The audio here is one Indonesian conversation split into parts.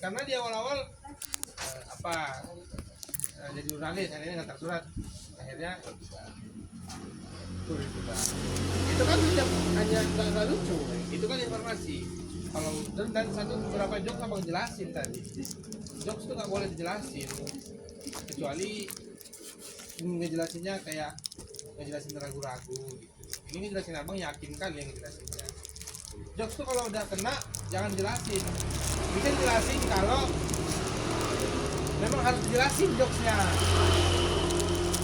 karena di awal-awal jadi jurnalis, akhirnya ngantar surat, akhirnya tulis juga. Itu kan hanya nggak lucu, itu kan informasi. Kalau dan satu beberapa jokes abang jelasin tadi, jokes itu nggak boleh dijelasin, kecuali ngejelasinnya kayak ngejelasin ragu-ragu gitu. Ini ngejelasin abang yakin kali yang ngejelasinnya. Jokes tuh kalau udah kena jangan jelasin. Bisa jelasin kalau memang harus dijelasin jokesnya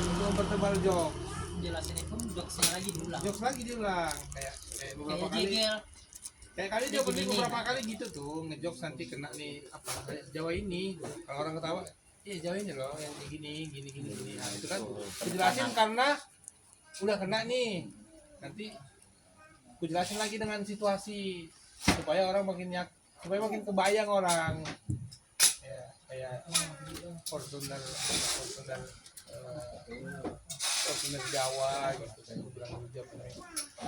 untuk mempertebal jokes. Jelasin itu jokesnya lagi diulang. Jokes lagi diulang kayak beberapa kali. Kayak kali dia beberapa kali gitu tuh ngejokes nanti kena nih apa Jawa ini. Kalau orang ketawa, iya Jawa ini loh yang kayak gini. Nah, itu kan dijelasin karena udah kena nih. Nanti aku jelasin lagi dengan situasi supaya orang supaya makin kebayang orang. Ya, kayak Fortuner Jawa gitu kan aku bilang dulu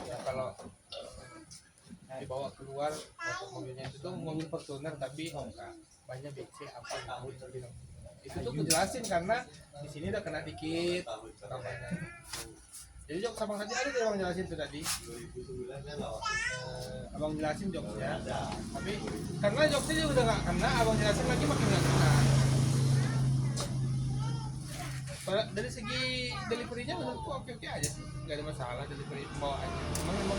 ya kalau dibawa keluar mobilnya itu tuh mobil Fortuner tapi enggak banyak BC apa gitu itu tuh kejelasin karena di sini udah kena dikit namanya. Jadi jokes abang tadi ada abang jelasin tuh tadi abang jelasin jokesnya tapi karena jokesnya udah nggak kena abang jelasin lagi makin nggak kena. Dari segi deliverynya menurutku oke aja sih, nggak ada masalah delivery pembawaannya. Memang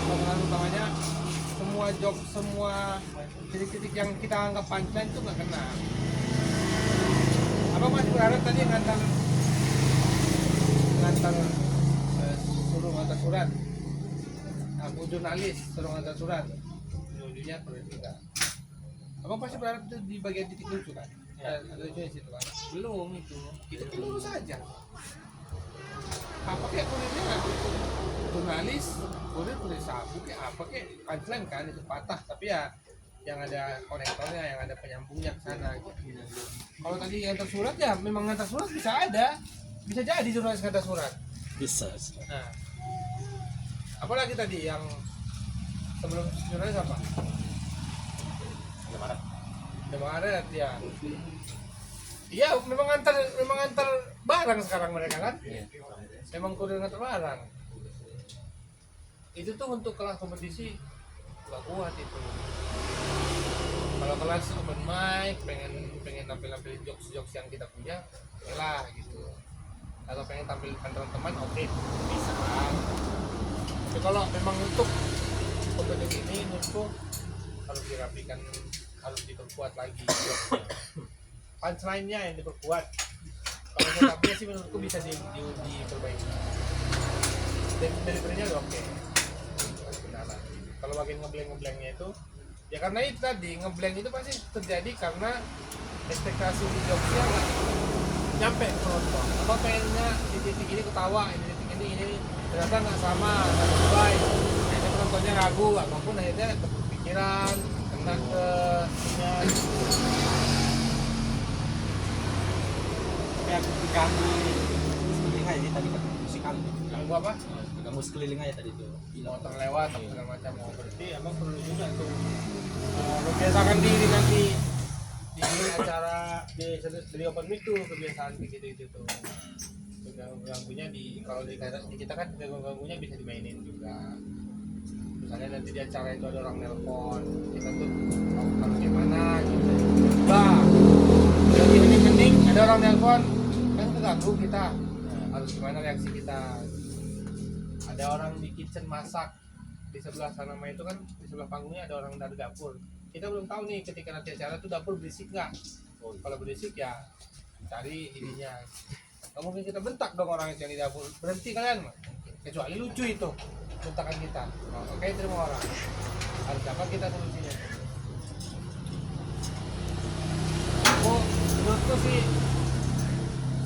pengalaman utamanya semua jokes semua titik-titik yang kita anggap punchline itu nggak kena. Abang masih berharap tadi ngantar suruh ngantar surat. Aku jurnalis suruh ngantar surat. Ujungnya tidak. Abang pasti berharap itu di bagian titik lucu kan? Ada lucunya situ kan? Belum itu lurus saja. Apa kayak kurirnya nggak jurnalis, kurir sabu kayak apa kayak punchline kan itu patah tapi ya yang ada konektornya, yang ada penyambungnya ke sana gitu. Kalau tadi ngantar surat ya memang ngantar surat bisa jadi jurnalis ngantar surat. Bisa. Nah, apalagi tadi yang sebelum jurnalis apa? Udah Maret ya. Iya, memang antar barang sekarang mereka kan? Memang kurir ngantar barang. Itu tuh untuk kelas kompetisi nggak kuat itu. Kalau kelas open mic pengen tampil jokes yang kita punya, oke lah gitu. Atau pengen tampilkan teman-teman, oke, bisa kan. Tapi kalau memang untuk kompetisi ini menurutku harus dirapikan, harus diperkuat lagi punchline-nya yang diperkuat. Kalau setupnya sih menurutku bisa diperbaiki. Delivery-nya udah oke. Kalau bagian ngeblank-ngeblanknya itu ya karena itu tadi ngeblank itu pasti terjadi karena ekspektasi di jokesnya nggak nyampe penonton. Apa pengennya di titik ini ketawa, di titik ini ternyata nggak sama, nggak sesuai. Akhirnya penontonnya ragu, apapun akhirnya kepikiran kena ke Kayak ganggu sekeliling aja tadi kan musikal. ganggu apa? Ganggu sekeliling aja tadi tuh. Motor lewat atau segala macam. Berarti emang perlu juga tuh membiasakan diri nanti di acara di open mic tuh kebiasaan gitu tuh. Ganggunya kalau di kita kan ganggunya bisa dimainin juga. Misalnya nanti di acara itu ada orang nelpon, kita tuh harus gimana gitu. Jadi hening ada orang nelpon kan keganggu kita. Harus gimana reaksi kita. Ada orang di kitchen masak di sebelah sana itu kan di sebelah panggungnya ada orang dari dapur. Kita belum tahu nih ketika nanti acara tuh dapur berisik nggak. Kalau berisik ya cari ininya. Nggak mungkin kita bentak dong orang yang di dapur. Berhenti kalian, kecuali lucu itu bentakan kita. Oke, terima orang. Harus dapat kita solusinya. Menurutku sih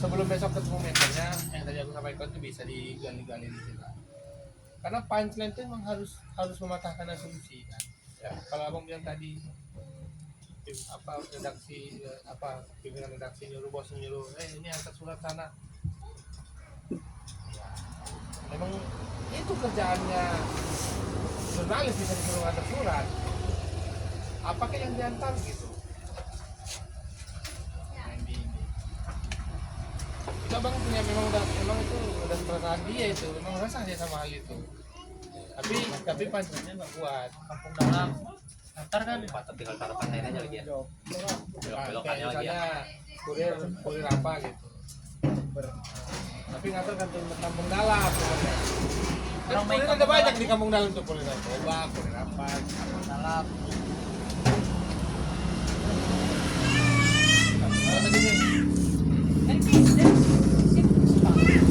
sebelum besok ketemu mentornya yang tadi aku sampaikan itu bisa digali-gali di situ. Karena punchline itu memang harus mematahkan asumsi kan. Ya, kalau abang bilang tadi pimpinan redaksi nyuruh bos nyuruh ini antar surat sana. Ya, memang itu kerjaannya jurnalis bisa disuruh antar surat. apa kayak yang diantar gitu. Nah, ini. Itu abang punya memang itu udah perasaan dia itu, memang rasa dia sama hal itu. Tapi pancingannya nggak kuat. Kampung dalam. Ntar kan tinggal taruh kontainer aja lagi ya. Belok-belokannya lagi ya. Kurir apa gitu. Tapi ngantar kan kampung dalam. Kan kurir ada banyak di kampung dalam tuh, kurir narkoba, kurir apa, kampung dalam.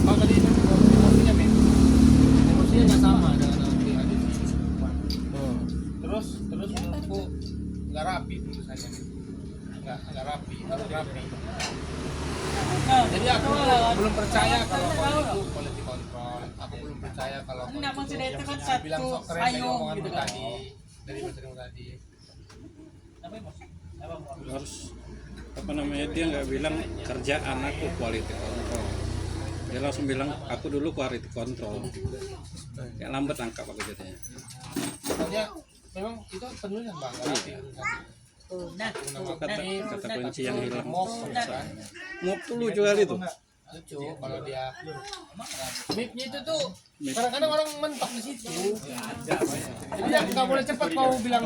Kalau tadi emosinya men, emosinya nggak sama dengan adik. Terus menurutku nggak rapi tulisannya, nggak rapi, harus rapi. Jadi aku belum percaya kalau itu quality control. Aku belum percaya kalau bilang sok keren dari omongan gitu tadi, dari materi tadi. Harus apa namanya, dia nggak bilang kerjaan aku quality control, dia langsung bilang aku dulu quality control. Kayak lambat angkap aku jadinya. Pokoknya memang itu penulisan bang, nggak rapi. Kata kunci yang hilang. Mop kan. Mop tuh lucu kali tuh. Lucu kalau dia mipnya itu tuh kadang-kadang orang mentok di situ. Jadi nggak boleh cepat kau bilang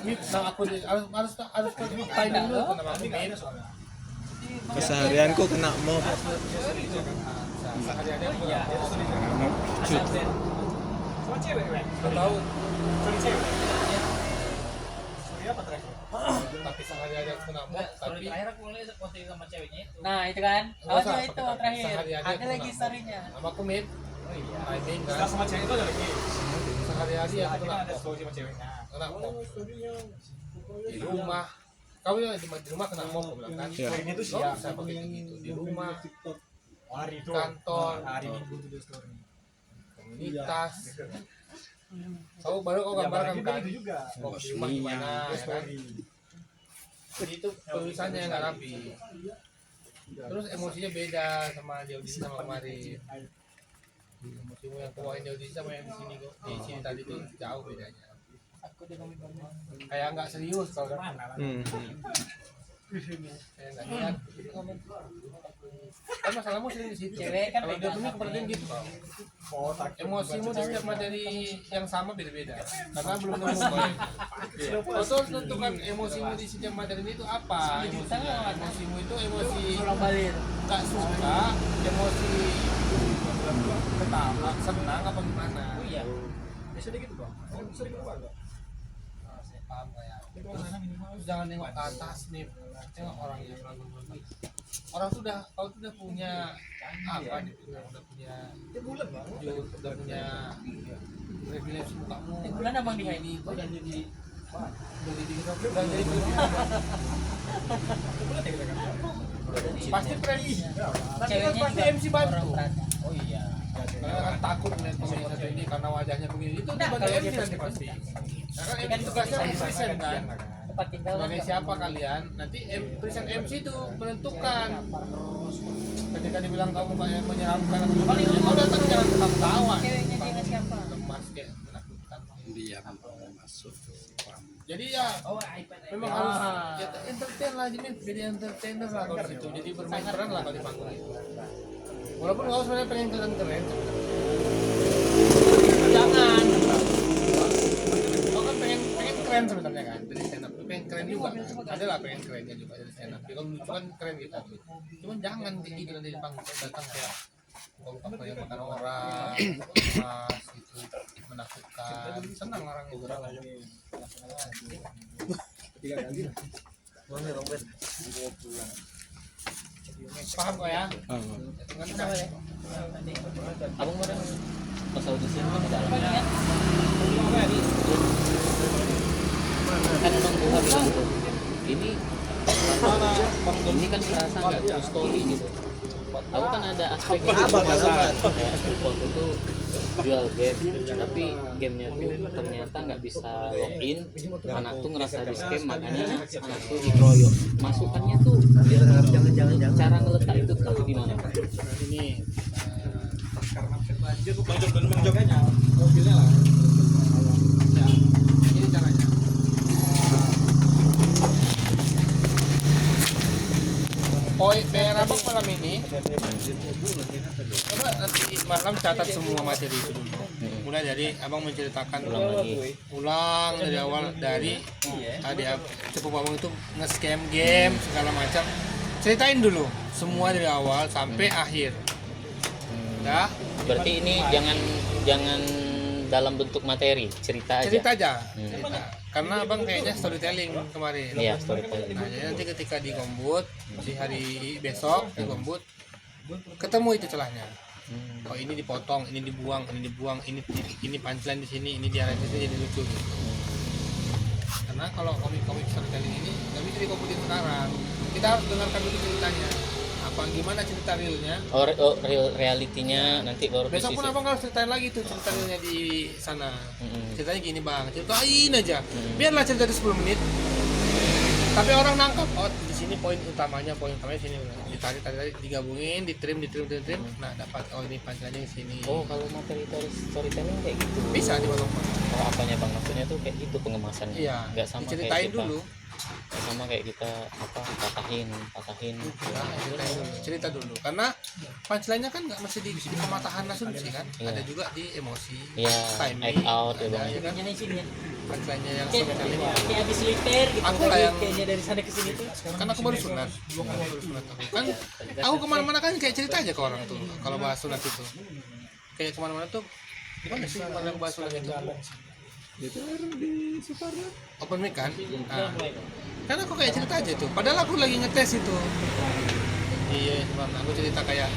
mip. Nah aku harus timing dulu nama aku mip. Keseharianku kena mop. Sehari-hari aku nggak Mop cut. tahu. Tapi sehari-hari aku kena mop. Tapi Terakhir aku mulai posting sama ceweknya itu. Nah itu kan. Nggak usah, Itu terakhir. sehari-hari Ada aku lagi kena storynya. nama aku mip. Oh iya. Timing kan. Setelah sama cewek itu ada lagi. Sehari-hari aku kena Ada mop. story sama ceweknya. Kena mop di rumah. Kau ya di rumah kena mop aku bilang kan. Iya. Story-nya tuh Kau bisa pakai kayak gitu di rumah, hari itu. kantor, Hari Minggu tuh dia story. komunitas. Kau baru kau gambarkan kan. Itu juga. Kau di rumah gimana ya kan. Jadi itu tulisannya nggak rapi. Terus emosinya beda sama di audisi sama kemarin. Emosimu yang kebawain di audisi sama yang di sini kok. Di sini tadi tuh jauh bedanya. Kayak nggak serius kalau kan. Kayak nggak niat. Kan masalahmu sering di situ. Cewek kan Kalau dia punya beda. keperluan gitu. Emosimu di setiap materi yang sama beda-beda. Karena belum nemu boy. Kau tuh harus tentukan emosimu di setiap materi ini itu apa? Emosimu itu emosi Pulang balik. nggak suka, emosi ketawa, senang apa gimana? Oh iya. Biasanya gitu bang. Sering keluar nggak? Saya paham kayak. Terus jangan nengok ke atas nih, tengok orangnya. Orang kau sudah punya apa nih? Udah punya Bulan bang. udah punya privilege kamu. Bulan abang di ini ini. udah jadi pasti friendly. Tapi kan pasti MC bantu. Oh iya. Karena kan takut melihat pemain satu ini karena wajahnya begini. Itu bantu MC nanti pasti. Karena kan MC tugasnya present kan. Tempat tinggal. Sebagai siapa kalian? Nanti present MC itu menentukan. Ketika dibilang kamu kayak menyeramkan atau gimana, ya kau datang jangan tetap tawa. Ceweknya dia siapa? Lemas kayak menakutkan. Dia masuk. Jadi ya memang harus ya entertain lah, jadi jadi entertainer lah kalau di situ. Jadi bermain peran lah kalau di panggung itu. Walaupun kau sebenarnya pengen keren-keren, jangan. Kau kan pengen keren sebenarnya kan dari stand up. Pengen keren juga. Ada lah pengen kerennya juga dari stand up. Kalau lucu kan keren gitu. Cuman jangan kayak gitu nanti di panggung datang kayak kau apa yang makan orang, mas gitu, menakutkan. Senang orang itu. Paham kok ya? Kenapa ya? Abang bareng. Pas audisi kan di dalam. Kan abang gua bilang tuh. Ini kan serasa nggak true story gitu. Tahu kan ada aspek aspek foto tuh jual game, tapi gamenya tuh ternyata nggak bisa login. Anak tuh ngerasa di scam, makanya anak tuh dikeroyok. Masukannya tuh cara ngeletak itu tuh gimana? Ini Banjir dan menjaganya mobilnya lah. ya, ini caranya. poin PR abang malam ini. Coba nanti malam catat semua materi itu dulu. Mulai dari abang menceritakan ulang dari awal dari ada sepupu abang itu nge-scam game segala macam. Ceritain dulu semua dari awal sampai akhir. Ya. Berarti ini jangan dalam bentuk materi, cerita aja. Cerita aja. Cerita. Karena abang kayaknya storytelling kemarin. Iya, storytelling. Nah, jadi nanti ketika di Gombut di hari besok di Gombut ketemu itu celahnya. Oh ini dipotong, ini dibuang, ini punchline di sini, ini diarahkan di sini jadi lucu gitu. Karena kalau komik-komik storytelling ini nggak bisa dikomputin sekarang. Kita harus dengarkan dulu ceritanya. Apa gimana cerita realnya? Real realitinya nanti baru Besok pun sisi. abang harus ceritain lagi tuh cerita realnya di sana. Ceritanya gini bang, ceritain aja. Biarlah cerita di 10 menit. Tapi orang nangkap, oh di sini poin utamanya sini ditarik digabungin, ditrim. Nah dapat oh ini punchline-nya di sini. Oh, kalau materi storytelling kayak gitu. Bisa di bawah. Oh, apanya Bang? Maksudnya tuh kayak gitu pengemasannya. Iya. Nggak sama Diceritain kayak kita. dulu. Nggak sama kayak kita patahin. Nah, cerita dulu. Karena punchline-nya kan nggak mesti di pematahan asumsi kan. Iya. Ada juga di emosi. Iya, Timing, act out ya ada, Bang. ya kan? Ini sini ya. Punchline-nya yang storytelling. Kayak habis liter gitu. Aku kayak Kayaknya dari sana ke sini tuh. kan aku baru sunat kan aku kemana-mana kan kayak cerita aja ke orang tuh kalau bahas sunat itu kayak kemana-mana tuh gimana sih kalau aku bahas sunat itu open mic kan nah, kan aku kayak cerita aja tuh padahal aku lagi ngetes itu iya cuman aku cerita kayak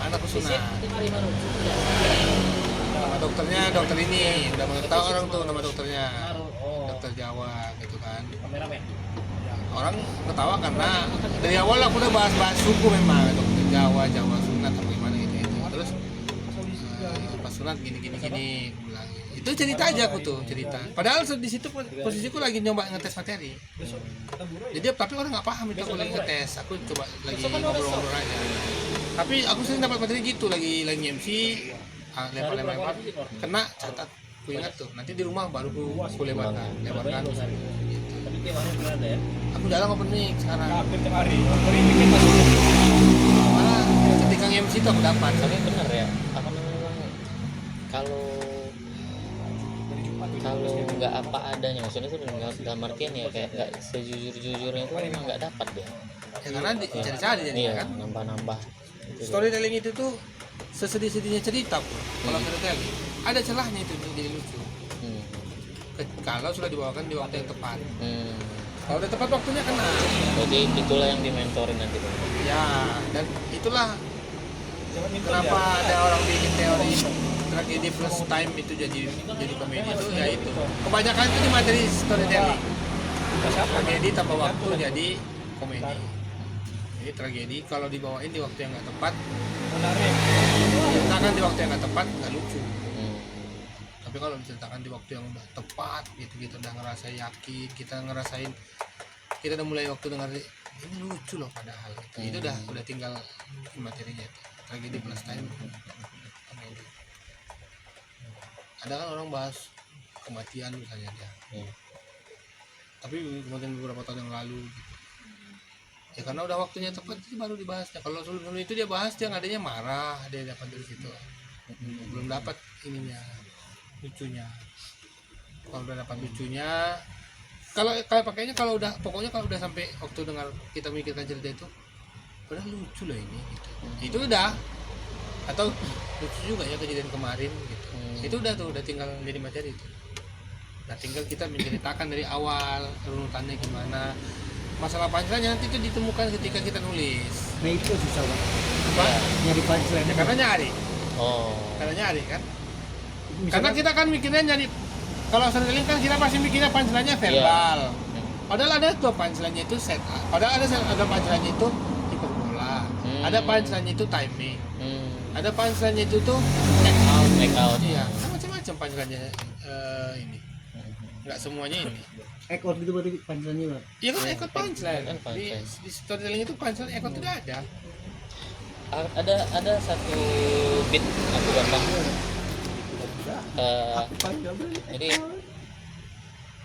anakku sunat nama dokternya dokter ini udah mau tahu orang tuh nama dokternya dokter Jawa gitu kan orang ketawa karena dari awal aku udah bahas suku memang dokter Jawa sunat apa gimana gitu terus pas sunat gini aku bilang itu cerita aja aku tuh cerita padahal di situ posisiku lagi nyoba ngetes materi jadi tapi orang nggak paham itu aku lagi ngetes aku coba lagi ngobrol-ngobrol aja tapi aku sering dapat materi gitu lagi MC lempar kena catat aku ingat tuh nanti di rumah baru aku lebarkan aku jarang open mic sekarang ketika MC itu aku dapat Tapi benar ya, apa namanya Bang? Kalau nggak apa adanya, maksudnya tuh dalam artian ya kayak nggak sejujur-jujurnya itu memang nggak dapat dia. ya karena dicari-cari jadi Iya, kan nambah-nambah. storytelling itu tuh sesedih-sedihnya cerita pun kalau storytelling ada celahnya itu jadi lucu kalau sudah dibawakan di waktu yang tepat kalau udah tepat waktunya kena Jadi itulah yang dimentorin nanti Bang. ya dan itulah kenapa ada orang bikin teori tragedi plus time itu jadi komedi itu ya itu kebanyakan itu di materi storytelling tragedi tanpa waktu jadi komedi jadi tragedi kalau dibawain di waktu yang nggak tepat diceritakan di waktu yang nggak tepat nggak lucu tapi kalau diceritakan di waktu yang udah tepat gitu kita udah ngerasa yakin kita ngerasain kita udah mulai waktu dengar ini lucu loh padahal itu udah tinggal materinya tragedi plus time komedi ada kan orang bahas kematian misalnya dia tapi kematian beberapa tahun yang lalu gitu. Ya karena udah waktunya tepat itu baru dibahasnya kalau sebelum itu dia bahas dia adanya marah dia dapat dari situ belum dapat ininya lucunya kalau udah dapat lucunya kalau pakainya kalau udah pokoknya kalau udah sampai waktu dengar kita memikirkan cerita itu udah lucu loh ini gitu. Itu udah atau lucu juga ya kejadian kemarin gitu itu udah tinggal jadi materi itu nah tinggal kita menceritakan dari awal runutannya gimana masalah punchline nanti itu ditemukan ketika kita nulis Nah itu susah banget. apa Nyari punchline. ya, karena nyari kan karena kita kan mikirnya nyari kalau storytelling kan kita pasti mikirnya punchline-nya verbal padahal ada tuh punchline-nya itu set up padahal ada punchline-nya itu hiperbola ada punchline-nya itu timing ada punchline-nya itu tuh Make out. iya macam-macam punchline-nya ini nggak semuanya ini Ekor itu berarti punchline-nya Bang. iya kan ekor punchline Kan punchline. di storytelling itu punchline ekor tidak ada Ada satu bit aku gampang. Jadi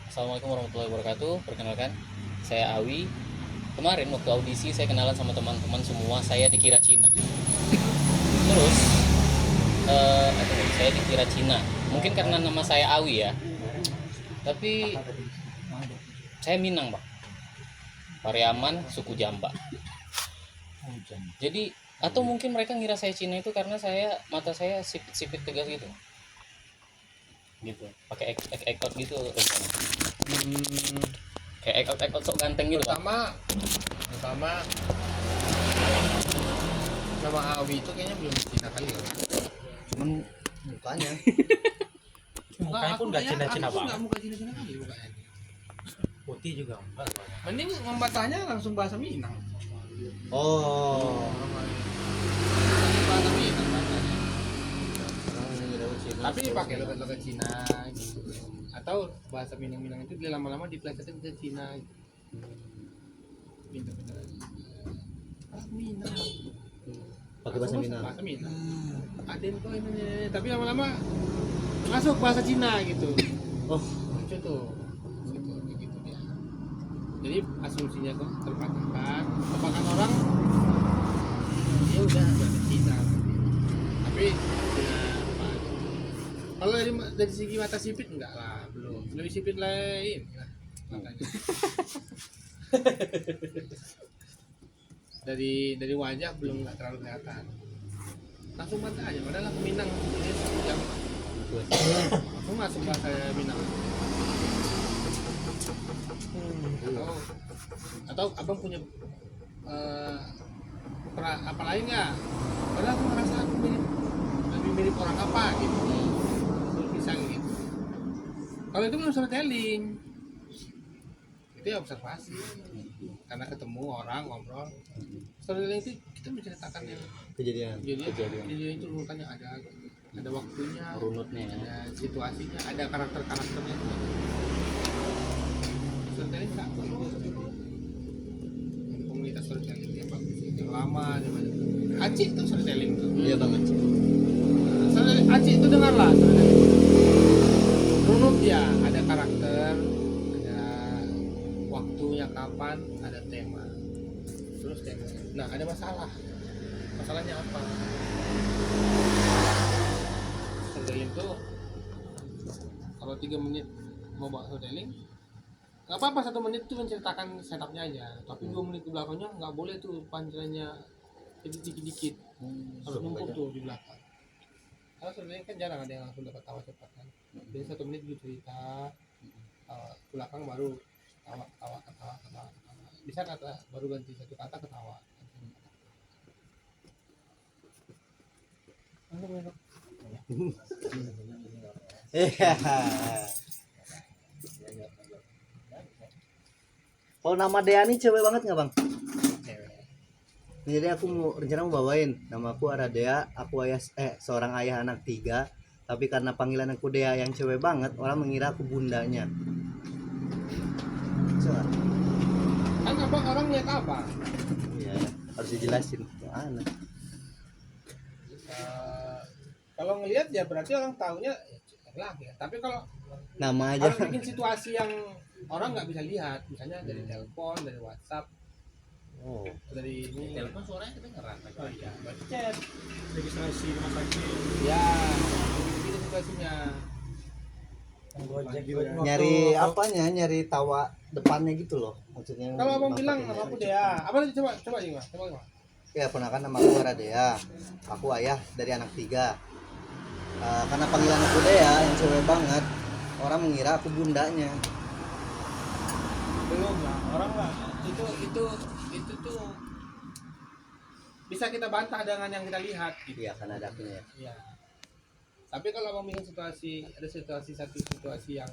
Assalamualaikum warahmatullahi wabarakatuh. Perkenalkan, saya Awi. kemarin waktu audisi saya kenalan sama teman-teman semua, saya dikira Cina. Terus saya dikira Cina. Mungkin karena nama saya Awi ya. Tapi saya Minang, Pak. Pariaman, suku Jamba. Jadi atau mungkin mereka ngira saya Cina itu karena mata saya sipit-sipit tegas gitu. Gitu. Pakai ekot gitu. Kayak ekot sok ganteng gitu, Pak. Pertama nama Awi itu kayaknya belum Cina kali ya. Cuman mukanya. Mukanya pun nggak Cina-Cina banget. Enggak muka Cina-Cina kali mukanya. Putih juga enggak. Mending membatanya langsung bahasa Minang. Oh. Bahasa Minang batanya. Tapi pakai logat Cina gitu. Atau bahasa Minang-Minang itu dia lama-lama dipelesetin ke Cina gitu. Pinter-pinter. Bahasa Minang. Pakai bahasa Minang. Bahasa Minang. Aden kok ini. Tapi lama-lama masuk bahasa Cina gitu. Oh. Lucu tuh. Gitu, gitu dia. Jadi asumsinya kok terpatahkan. Tebakan orang ya udah bahasa Cina. Tapi Cina apa? Kalau dari segi mata sipit enggak lah, belum. Lebih sipit lain lah matanya. dari wajah belum nggak terlalu kelihatan. Langsung mata aja, padahal aku Minang ini 1 jam. Aku masuk bahasa Minang. Atau abang punya apa lain nggak? Padahal aku ngerasa aku lebih mirip orang apa gitu. Bisa gitu. Kalau itu belum storytelling, itu ya observasi. Karena ketemu orang ngobrol. Storytelling itu kita menceritakan yang Kejadian. kejadian itu urutannya ada waktunya, Runutnya ya. ada situasinya, ada karakternya. Storytelling tak komunitas storytelling yang bagus, yang lama, Acik itu storytelling tuh. Iya banget. Acik itu dengarlah storytelling. Runut ya, ada karakter, ada waktunya kapan, ada tema. Terus tema. Nah, ada masalah. Masalahnya apa? Storytelling tuh kalau 3 menit mau buat storytelling nggak apa-apa, 1 menit tuh menceritakan setupnya aja, tapi 2 menit ke belakangnya nggak boleh tuh punchline-nya dikit-dikit, harus numpuk tuh di belakang. Karena storytelling kan jarang ada yang langsung dapat tawa cepat kan. Jadi 1 menit dulu cerita, belakang baru ketawa. Bisa kata baru ganti 1 kata ketawa. Kalau nama Dea ini cewek banget nggak bang? Cewek. Jadi aku rencana mau bawain nama aku Aradea, aku seorang ayah anak 3, tapi karena panggilan aku Dea yang cewek banget, orang mengira aku bundanya. So, Kan abang orang lihat apa? ya, harus dijelasin. Mana? Kalau ngelihat ya berarti orang taunya laki ya. Tapi kalau Nama aja. harus bikin situasi yang orang nggak bisa lihat, misalnya dari telepon, dari WhatsApp, Oh. dari ini. Telepon suaranya kedengeran. Oh iya, berarti chat. Registrasi rumah sakit. Ya, itu situasinya. Nyari apanya? Nyari tawa depannya gitu loh. Maksudnya. Kalau abang bilang nampakin nama aku aja. Dea, apa tadi coba gimana? Ya ponakan nama aku Aradea. Aku ayah dari anak 3. Karena panggilan aku Dea yang cewek banget, orang mengira aku bundanya. Belum lah, orang lah. Itu tuh bisa kita bantah dengan yang kita lihat gitu. Iya kan ada akunya ya. Iya. Tapi kalau abang bikin ada satu situasi yang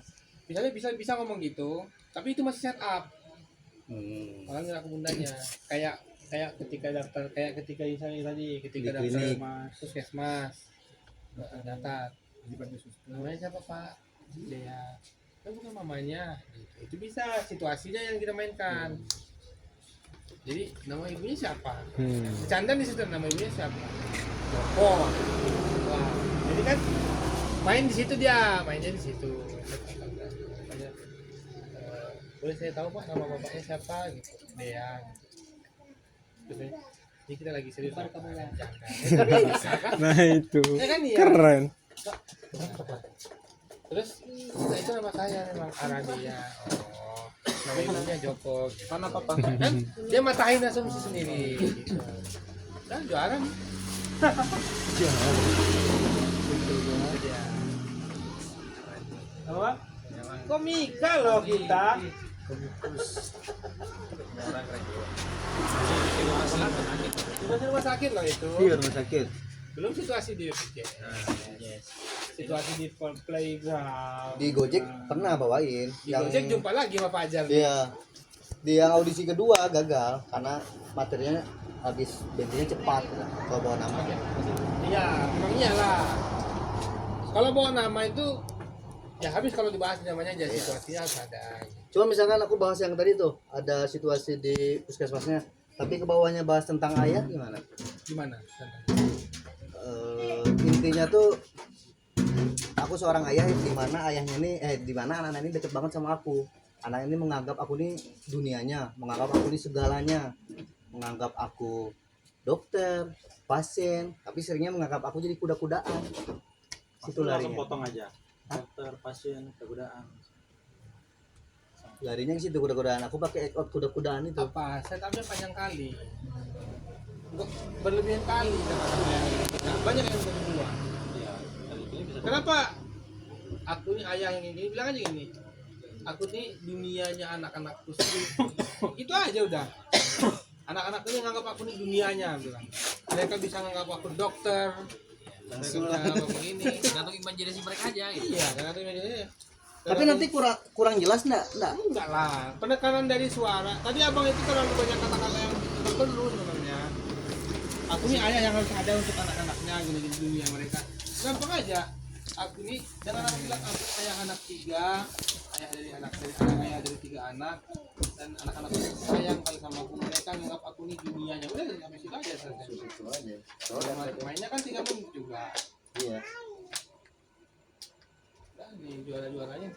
misalnya bisa ngomong gitu, tapi itu masih setup. Orang ngira aku bundanya. Kayak ketika daftar, kayak ketika misalnya tadi ketika Di daftar klinik. puskesmas, daftar. Namanya siapa Pak? Dea. Kan bukan mamanya. Itu bisa situasinya yang kita mainkan. Jadi nama ibunya siapa? Bercanda di situ, nama ibunya siapa? Joko. Wah, jadi kan mainnya di situ. Makanya, boleh saya tahu pak nama bapaknya siapa gitu, Dea gitu. Terus saya, ini kita lagi serius Pak. Jangan. Bisa kan? Nah itu Ya kan iya. keren. Terus nah, itu nama saya memang Aradia. Oh, nama ibunya Joko. Gitu. Mana papa? Kan dia matahin asumsi sendiri. Gitu. Dan juara nih. Apa? Komika loh kita. Di rumah sakit loh itu. Iya rumah sakit. Belum situasi di situasi di playground. Di Gojek pernah bawain. Di Gojek jumpa lagi sama Fajar. Iya. Di yang audisi kedua gagal karena materinya habis bensinnya cepat kalau bawa nama. Iya, memang iyalah. Kalau bawa nama itu ya habis kalau dibahas namanya aja situasinya harus ada. Cuma misalkan aku bahas yang tadi tuh ada situasi di puskesmasnya, tapi ke bawahnya bahas tentang ayah gimana? Gimana? Intinya tuh aku seorang ayah di mana ayahnya ini di mana anak-anak ini deket banget sama aku. Anak ini menganggap aku ini dunianya, menganggap aku ini segalanya, menganggap aku dokter, pasien, tapi seringnya menganggap aku jadi kuda-kudaan. Situ Langsung larinya. potong aja. Dokter, pasien, kegudaan. Larinya ke situ kuda-kudaan. Aku pakai ekor kuda-kudaan itu. Apa? Setupnya panjang kali. Enggak berlebihan kali. Nah, banyak yang berdua. Iya. Kali bisa. Kenapa? Aku ini ayah yang ini bilang aja gini. Aku ini dunianya anak-anakku sendiri. Itu aja udah. Anak-anakku ini nganggap aku ini dunianya bilang. Mereka bisa nganggap aku dokter. Mereka bisa nganggap aku ini. Tergantung imajinasi mereka aja gitu. Iya, karena itu ini. Tapi nanti kurang jelas enggak? Enggak lah, penekanan dari suara. Tadi abang itu terlalu banyak kata-kata yang perlu sebenarnya. Aku ini ayah yang harus ada untuk anak-anaknya gini di dunia mereka. Gampang aja. Aku ini jangan anak bilang aku ayah anak 3, ayah dari 3 anak dan anak-anak sayang kali sama aku. Mereka nganggap aku ini dunianya. Udah sampai situ aja selesai. Itu aja. Mainnya kan 3 menit juga. Iya. Nah, nih juara-juaranya.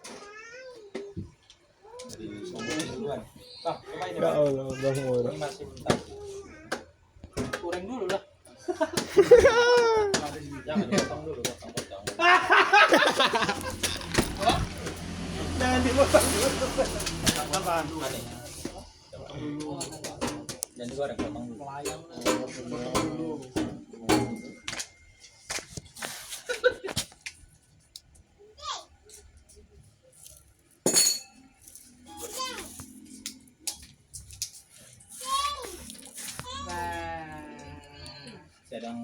Dari sombong duluan. Pak, coba ini. Ya Pak. Allah, Bang Moro. Ini masih bentar. Kurang dulu lah. Jangan dipotong dulu, potong. Jangan dipotong dulu. Apaan? Aneh. Dan digoreng, potong dulu. Potong dulu. Sedang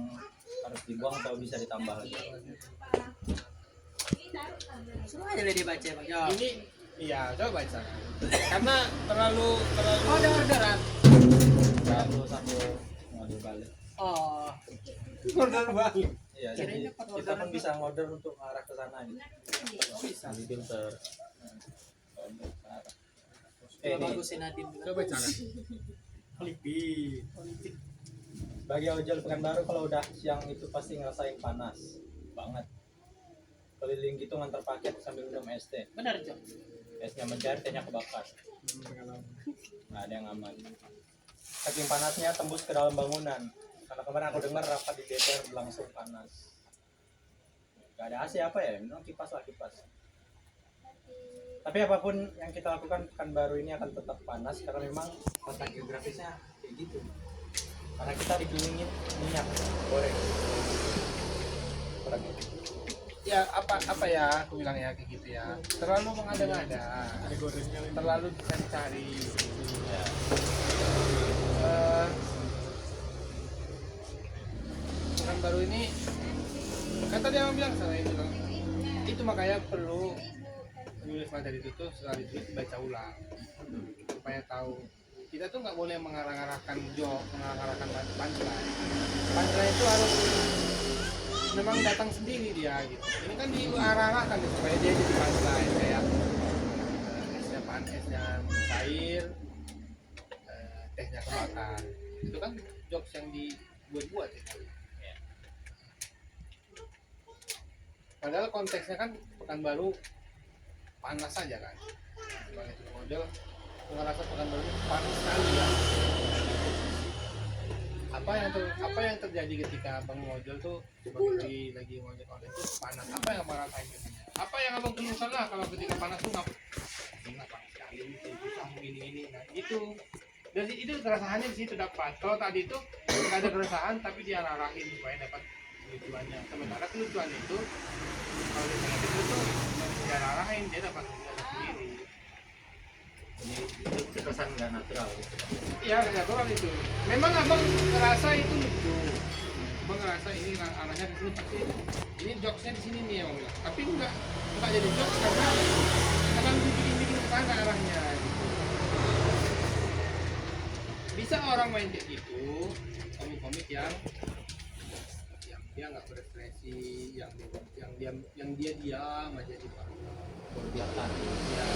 harus dibuang atau bisa ditambah lagi? Suruh aja dia baca Bang. Jawab. Ini iya, coba baca. Karena terlalu Oh, ada orderan. Satu ngambil balik. Oh, order balik. Iya, Kirain jadi dapat kita orderan pun bisa ngorder untuk arah ke sana gitu. Bisa. Di filter. ini Ini bagus si Nadine bilang. Coba baca. Lipi. Bagi ojol Pekanbaru kalau udah siang itu pasti ngerasain panas banget. Keliling gitu ngantar paket sambil minum es teh. Benar, Cok. Esnya mencair, tehnya kebakar. Nggak ada yang aman. Saking panasnya tembus ke dalam bangunan. Karena kemarin aku dengar rapat di DPR langsung panas. Gak ada AC apa ya? Memang kipas lah kipas. Tapi apapun yang kita lakukan Pekanbaru ini akan tetap panas karena memang letak geografisnya kayak gitu. Karena kita dikelilingin minyak goreng. Kurang gitu. Ya apa ya aku bilang ya kayak gitu ya. Terlalu mengada-ngada. Terlalu dicari-cari. Ya. Pekanbaru ini kan tadi abang bilang sama itu bilang itu makanya perlu nulis materi itu tuh setelah ditulis dibaca ulang supaya tahu kita tuh nggak boleh mengarah-arahkan mengarah-arahkan punchline. Punchline itu harus memang datang sendiri dia gitu. Ini kan diarah-arahkan gitu, supaya dia jadi punchline kayak esnya esnya cair, tehnya kebakar. Itu kan jokes yang dibuat-buat ya. Padahal konteksnya kan Pekanbaru panas saja kan. Sebagai model ngerasa Pekanbaru ini panas sekali ya. Apa yang terjadi ketika abang ngojol tuh seperti lagi ngojek online itu panas? Apa yang abang rasain ketika? Apa yang abang keluhkan lah kalau ketika panas tuh nggak panas sekali, susah gini. Nah itu dari itu keresahannya di situ dapat. Kalau tadi itu nggak ada keresahan tapi dia arahin supaya dapat kelucuannya. Sementara kelucuan itu kalau di negatif itu dia arahin dia dapat sendiri. Jadi itu kesan nggak natural gitu. Iya, natural itu. Memang abang ngerasa itu lucu. Abang ngerasa ini arahnya di sini pasti ini jokesnya di sini nih abang bilang. Tapi enggak jadi jokes karena bikin ke sana arahnya. Gitu. Bisa orang main kayak gitu, komik-komik yang dia nggak berekspresi, yang dia diam aja di Biarkan. ya.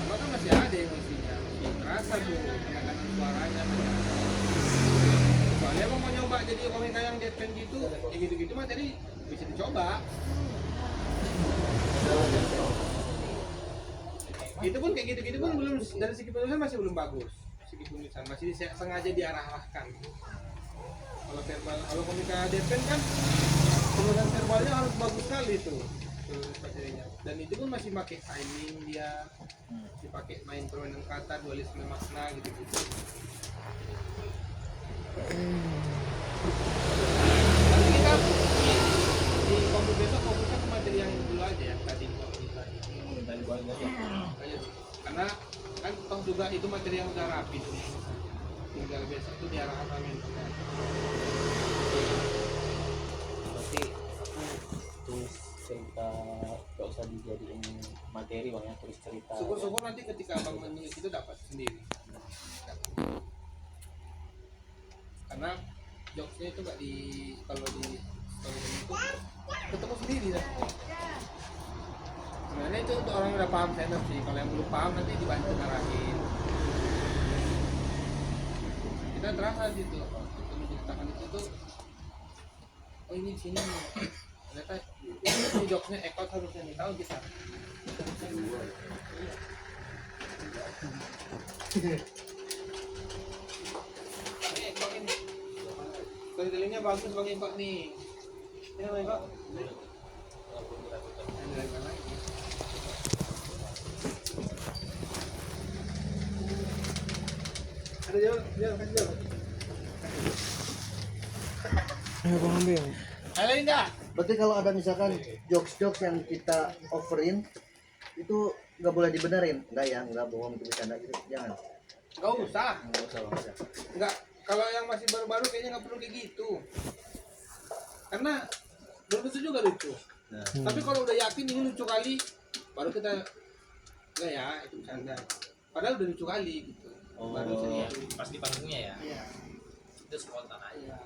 Cuma kan masih ada emosinya, masih terasa tuh penekanan suaranya. Soalnya emang mau nyoba jadi komika yang deadpan gitu, kayak gitu-gitu mah jadi bisa dicoba. Itu pun kayak gitu-gitu pun belum, dari segi penulisan masih belum bagus. Segi penulisan masih sengaja diarah-arahkan. Kalau komika deadpan kan penulisan verbalnya harus bagus sekali tuh. Dan itu pun masih pakai timing dia, dipakai main permainan kata, dualisme makna gitu-gitu. Tapi kita di komik besok fokusnya ke materi yang dulu aja ya, tadi dari bawah aja. Karena kan toh juga itu materi yang udah rapi tuh. Tinggal besok tuh diarahkan mentornya. Berarti tulis cerita gak usah dijadiin materi bang ya, tulis cerita. Syukur-syukur nanti ketika abang menulis itu dapat sendiri. Karena jokesnya itu nggak kalau di storytelling itu ketemu sendiri lah. Sebenarnya itu untuk orang yang udah paham stand up sih. Kalau yang belum paham nanti dibantu ngarahin. Kita terasa gitu. Untuk menceritakan itu tuh, oh ini di sini nih. Ternyata ini jokesnya ekot harusnya nih, tahu kita. Storytellingnya bagus bang Eko nih. Ini bang Eko. Ada jauh, kasih jauh. Ayo bang ambil. Ada enggak? Berarti kalau ada misalkan jokes-jokes yang kita offerin itu nggak boleh dibenerin, nggak ya, nggak bohong, itu bercanda gitu, jangan. Nggak usah. Nggak usah, nggak usah. Nggak, kalau yang masih baru-baru kayaknya nggak perlu kayak gitu. Karena belum tentu juga lucu. Nah. Tapi kalau udah yakin ini lucu kali, baru kita nggak ya itu bercanda. Padahal udah lucu kali gitu. Baru Iya, jadi. pas di panggungnya ya. Iya. Itu spontan aja.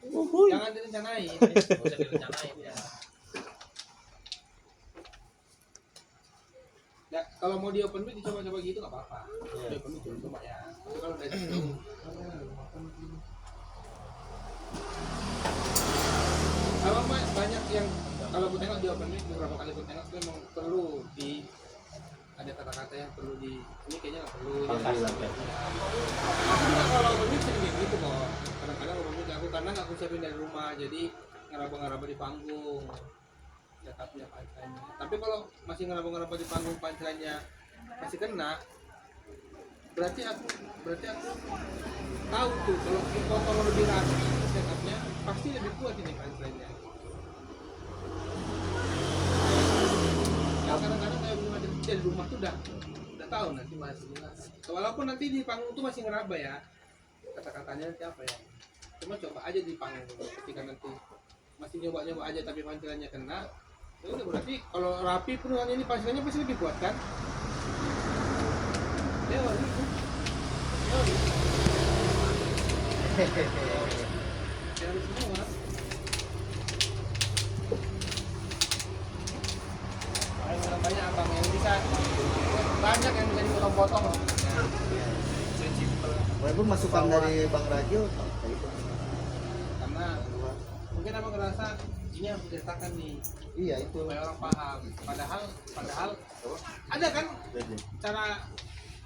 Jangan direncanain. Nggak usah direncanain ya. Ya, kalau mau di open mic dicoba-coba gitu nggak apa-apa. Di open mic coba ya. Tapi kalau udah gitu, abang mah banyak yang kalau aku tengok di open mic beberapa kali aku tengok tuh memang perlu di ada kata-kata yang perlu di ini kayaknya nggak perlu. Pangkas. Aku juga kalau open mic sering kayak gitu kok. Kadang-kadang open mic aku karena nggak aku siapin dari rumah jadi ngeraba-ngeraba di panggung. Cakapnya punchline. Tapi kalau masih ngeraba-ngeraba di panggung punchline-nya masih kena, berarti aku tahu tuh kalau lebih rapi cakapnya pasti lebih kuat ini punchline-nya. Ya kadang-kadang kayak belum ada di rumah tuh udah tahu nanti masih gimana. Walaupun nanti di panggung tuh masih ngeraba ya kata-katanya nanti apa ya. Cuma coba aja di panggung dulu. Ketika nanti masih nyoba-nyoba aja tapi punchline-nya kena, ya udah berarti kalau rapi penuhannya ini punchline-nya pasti lebih kuat kan? Ya waduh. Dari semua. Banyak abang yang bisa banyak yang bisa dipotong-potong. Walaupun masukan dari Bang Rajo kayak gitu. Karena mungkin abang ngerasa ini harus diceritakan nih Iya itu. supaya orang paham. Padahal ada kan cara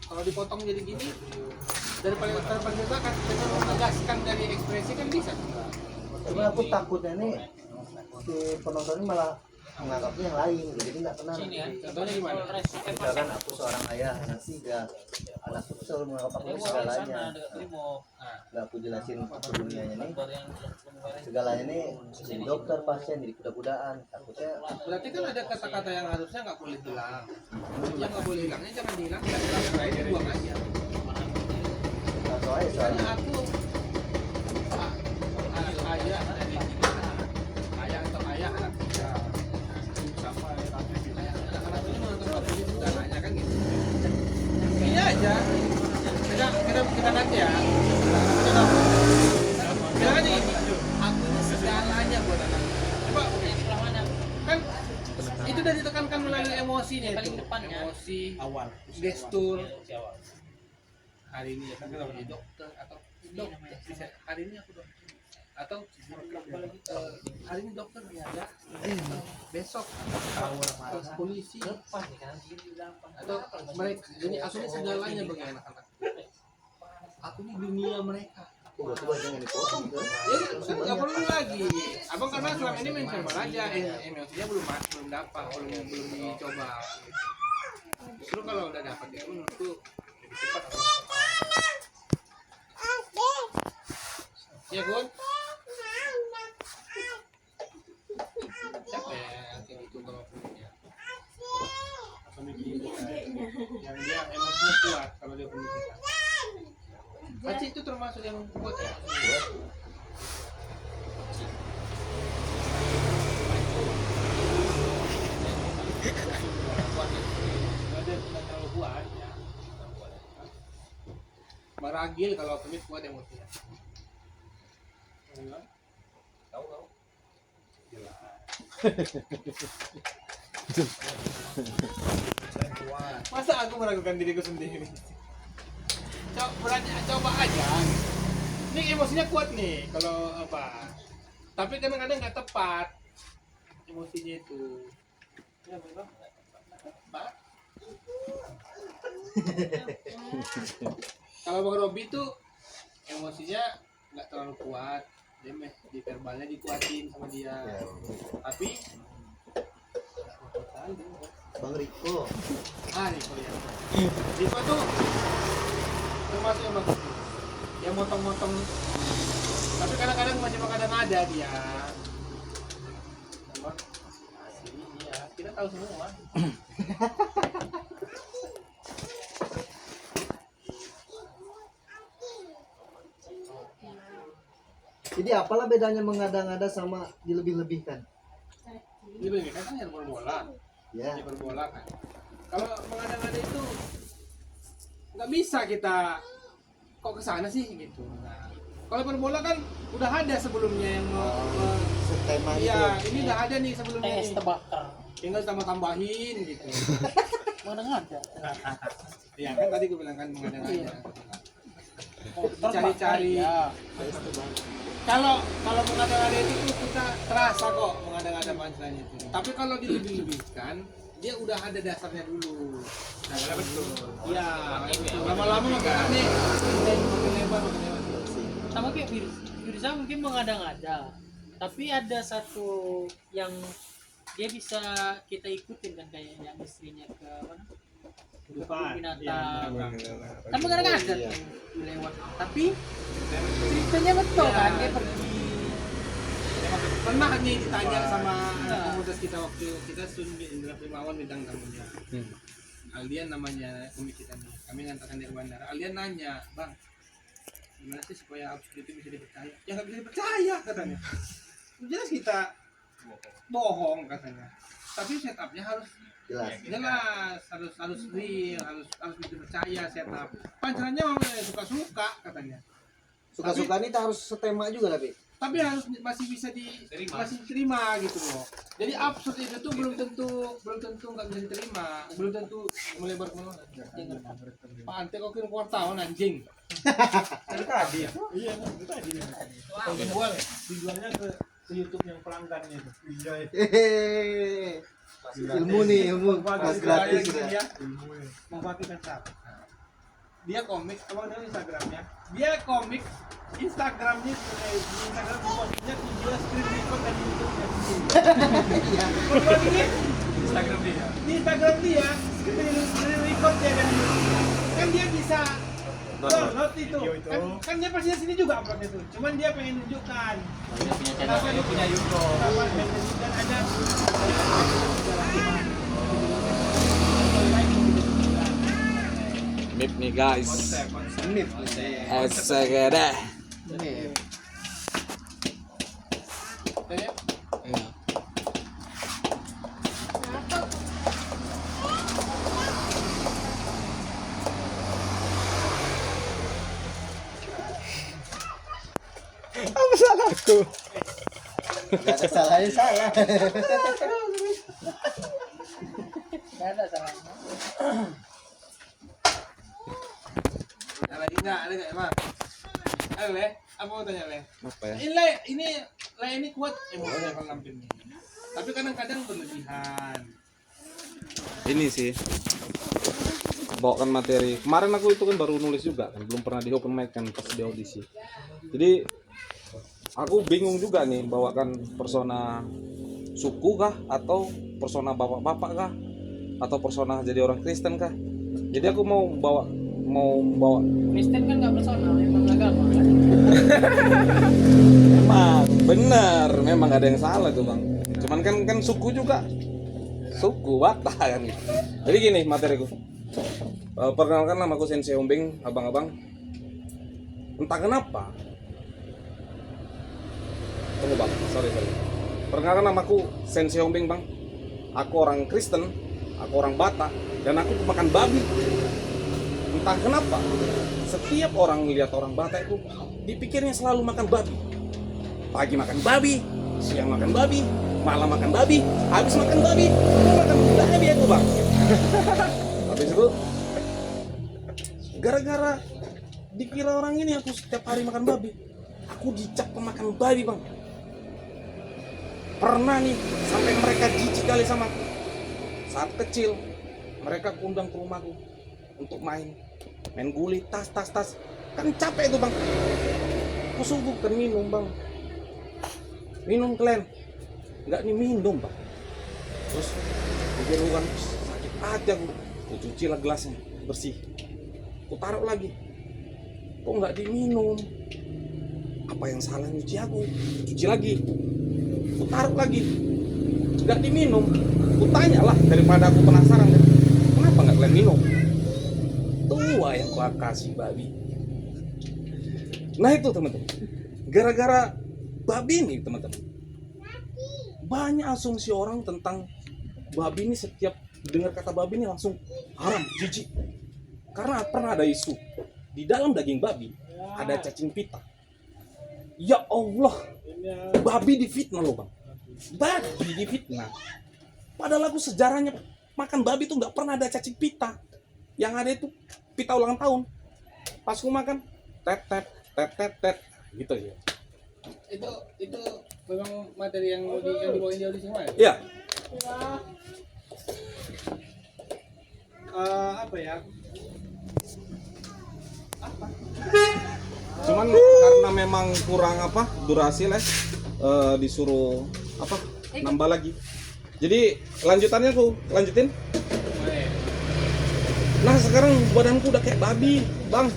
kalau dipotong jadi gini daripada diletakkan dengan menegaskan dari ekspresi kan bisa. Cuma aku takutnya nih si penonton ini malah menganggapnya yang lain, jadi nggak tenang. Contohnya gimana? Misalkan aku seorang ayah, nanti ya anakku selalu menganggap aku segalanya. Nggak aku jelasin ke dunianya nih, segalanya nih jadi dokter, pasien, jadi kuda-kudaan. Takutnya Berarti kan ada kata-kata yang harusnya nggak boleh hilang. Yang nggak boleh hilangnya jangan dihilang, dan yang lain dibuang aja. soalnya Misalnya aku ayah dari ayah atau ayah anak tiga sama anak-anak ini nonton kartun juga nanya kan gitu. Iya aja. Kita nanti ya. Kita kan ini aku ini segalanya buat anak. Coba kan itu udah ditekankan melalui emosinya itu. Emosi, awal, gestur. Hari ini ya kan kita jadi dokter atau dokter hari ini aku dokter atau hari ini dokter ya besok polisi atau mereka jadi aku ini segalanya bagi anak-anak, aku ini dunia mereka. tiba-tiba jangan dipotong tuh. Ya nggak perlu lagi abang karena selama ini main verbal aja emosinya belum dapat belum dicoba. Justru kalau udah dapat ya menurutku lebih cepat. Ya Gun? Siapa ya kayak gitu kalau punya? Yang dia emosinya kuat kalau dia pemikiran. Paci itu termasuk yang kuat ya? Terlalu kuat ya. Maragil kalau kemit kuat emosinya. Tahu. Masa aku meragukan diriku sendiri? Coba aja. Ini emosinya kuat nih kalau apa? Tapi kadang-kadang nggak tepat emosinya itu. Ya memang tepat. Kalau Bang Robi tuh emosinya nggak terlalu kuat. Dia di verbalnya dikuatin sama dia, tapi Bang Riko. Riko ya. Riko tuh termasuk yang bagus tuh. Dia motong-motong, tapi kadang-kadang masih ada dia. Asli ya, kita tahu semua. Jadi apalah bedanya mengada-ngada sama dilebih-lebihkan? Ini kan yang berbola. Ya. Berbola kan. Kalau mengada-ngada itu nggak bisa kita kok ke sana sih gitu. Nah, kalau berbola kan udah ada sebelumnya yang Setema itu. iya, ini udah ada nih sebelumnya. Terbakar. Tinggal tambah-tambahin gitu. Mengada-ngada. Iya kan tadi gue bilang kan mengada-ngada. Cari-cari. Kalau mengada-ngada itu kita terasa kok mengada-ngada punchline itu. Tapi kalau dilebih-lebihkan, dia udah ada dasarnya dulu. Nah, betul. Iya, lama-lama makin aneh, makin lebar. Sama kayak Firza mungkin mengada-ngada, tapi ada satu yang dia bisa kita ikutin kan, kayak yang istrinya ke mana? Ke kebun binatang. Kan mengada-ngada tuh lewat, tapi ceritanya betul kan, dia pergi. Pernah nih ditanya sama komunitas kita waktu kita studi Indra Primawan bidang tamunya. Aldian namanya komik kita nih. Kami ngantarkan dari bandara. Aldian nanya, "Bang, gimana sih supaya absurd itu bisa dipercaya?" Ya nggak bisa dipercaya katanya. Jelas kita bohong katanya. Tapi setupnya harus jelas, harus real, harus bisa dipercaya setup. Pancelannya suka-suka katanya. Suka-suka ini harus setema juga tapi harus masih bisa masih diterima gitu loh. Jadi absurd itu tuh belum tentu nggak bisa diterima, belum tentu melebar kemana. Pak Ante kok kirim wartawan anjing. Dari tadi ya. Iya, dari tadi. Dijualnya ke YouTube yang pelanggannya itu. Iya. Ilmu nih, ilmu pas gratis ya. Mau pakai kecap. dia komik, abang tahu Instagramnya. Dia komik, Instagramnya di Instagram postingnya video screen record dan YouTube-nya sendiri. Berbandingin Instagram dia. di Instagram dia screen record dia dan YouTube. Kan dia bisa download itu. Kan dia pasti di sini juga upload itu. Cuman dia pengen tunjukkan Dia punya channel kenapa Dia punya YouTube. kenapa dan ada Mip nih guys. Mip. Esegede. Apa salahku? Gak ada salahnya salah. Nggak ada salahnya. ada enggak emang. Ayo Le, apa mau tanya Le? Apa ya? Ini kuat emosinya kalau nampilnya. Tapi kadang-kadang berlebihan. Ini sih bawakan materi. Kemarin aku itu kan baru nulis juga kan, belum pernah di open mic kan pas di audisi. Jadi aku bingung juga nih bawakan persona suku kah atau persona bapak-bapak kah atau persona jadi orang Kristen kah. Jadi aku mau bawa Kristen kan nggak personal, memang agama kan. emang bener, memang gak ada yang salah tuh bang. Cuman kan suku juga, suku Batak kan. Jadi gini materiku. Perkenalkan nama aku Sensei Hombing, abang-abang. Entah kenapa. Tunggu bang, sorry. Perkenalkan namaku Sensei Hombing bang. Aku orang Kristen, aku orang Batak, dan aku makan babi. Entah kenapa, setiap orang melihat orang Batak itu dipikirnya selalu makan babi. Pagi makan babi, siang makan babi, malam makan babi, habis makan babi, makan babi aku bang. Habis itu, gara-gara dikira orang ini aku setiap hari makan babi, aku dicap pemakan babi bang. Pernah nih sampai mereka jijik kali sama aku. Saat kecil, mereka undang ke rumahku untuk main guli, tas, kan capek itu bang. Aku subuhkan minum bang, minum kalian, nggak nih minum bang. Terus pikir kan sakit hati aku cuci lah gelasnya bersih, aku taruh lagi, kok nggak diminum? Apa yang salah nyuci aku? Cuci lagi, aku taruh lagi, nggak diminum. Aku tanya lah daripada aku penasaran kan, kenapa nggak kalian minum? Tua yang gua kasih babi. Nah itu teman-teman, gara-gara babi ini teman-teman, banyak asumsi orang tentang babi ini. Setiap dengar kata babi ini langsung haram, jijik. Karena pernah ada isu di dalam daging babi ada cacing pita. Ya Allah, babi difitnah loh bang, babi difitnah. Padahal aku sejarahnya makan babi tuh nggak pernah ada cacing pita. Yang ada itu pita ulang tahun. Pas aku makan, tet gitu ya. Itu memang materi yang dibawain di audisi semua ya? Iya. Apa ya? Cuman karena memang kurang durasi lah, disuruh nambah lagi. Jadi lanjutannya aku lanjutin. Nah sekarang badanku udah kayak babi bang.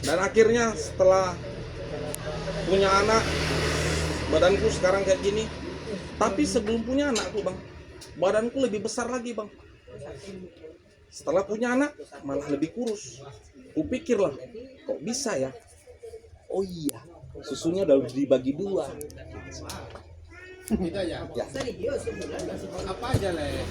Dan akhirnya setelah punya anak, badanku sekarang kayak gini. Tapi sebelum punya anakku bang, badanku lebih besar lagi bang. Setelah punya anak malah lebih kurus. Kupikir lah, kok bisa ya? Oh iya, susunya udah dibagi dua. Itu aja. Ya. Apa aja Le?